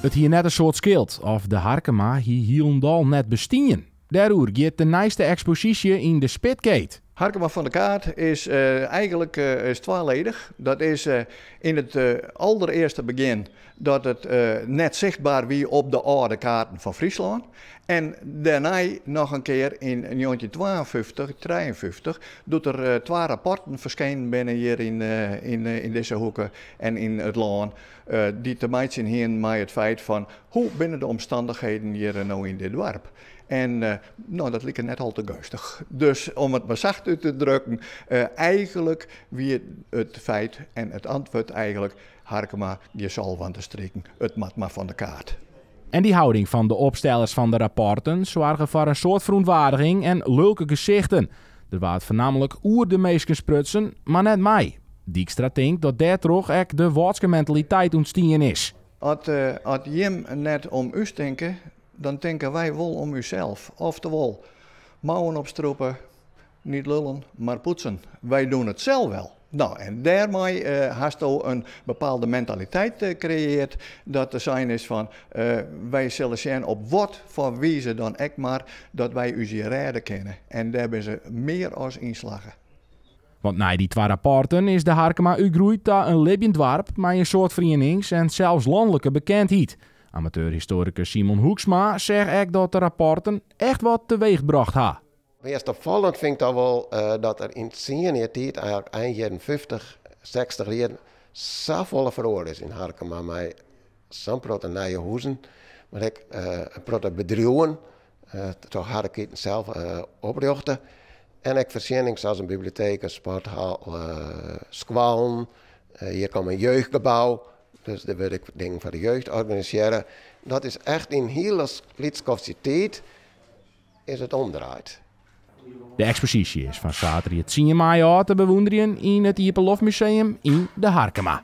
Het hier net een soort schild of de Harkema hier hielendal net bestien. Daarover gaat de nieuwste expositie in de Spitgate. Harkema van de Kaart is eigenlijk is tweeledig. Dat is in het allereerste begin dat het net zichtbaar wie op de oude kaarten van Friesland. En daarna nog een keer in 1952, 53, doet er 2 rapporten verschenen binnen hier in deze hoeken en in het land. Die te maken hebben met het feit van hoe binnen de omstandigheden hier nou in dit dorp. En nou, dat lijkt net al te gunstig. Dus om het maar zacht uit te drukken, eigenlijk wie het feit en het antwoord eigenlijk, Harkema, je zal van te streken, het mat maar van de kaart. En die houding van de opstellers van de rapporten zorgen voor een soort verontwaardiging en leuke gezichten. Er waard voornamelijk oer de meesten sprutsen, maar net mij. Dijkstra denkt dat daar toch echt de Woordske mentaliteit ontstien is. Als Jim net om u denken, dan denken wij wel om uzelf. Oftewel, mouwen opstroepen, niet lullen, maar poetsen. Wij doen het zelf wel. Nou, en daarmee hast je een bepaalde mentaliteit gecreëerd. Dat er zijn is van, wij zullen zijn op wat voor wijze dan ook maar, dat wij u hier redden kennen. En daar hebben ze meer als inslagen. Want na die 2 rapporten is de Harkema uitgroeid naar een levend dorp met een soort verenigings- en zelfs landelijke bekendheid. Amateurhistoricus Simon Hoeksma zegt ook dat de rapporten echt wat teweeggebracht hebben. Eerst opvallend vind ik dan wel dat er in 10 jaar tijd, eigenlijk eind jaren 50, 60 jaar, zo volle verhoor is in Harkema. Met zo'n grote nieuwe huizen, maar ik grote bedrijven, toch Harkema zelf oprichten. En ik voorzieningen zoals een bibliotheek, een sporthal, squalen. Hier komt een jeugdgebouw, dus daar wil ik dingen voor de jeugd organiseren. Dat is echt in hele Lietskofse tijd is het omdraaid. De expositie is van zaterdag 10 mei te bewonderen in het Ieperlof Museum in de Harkema.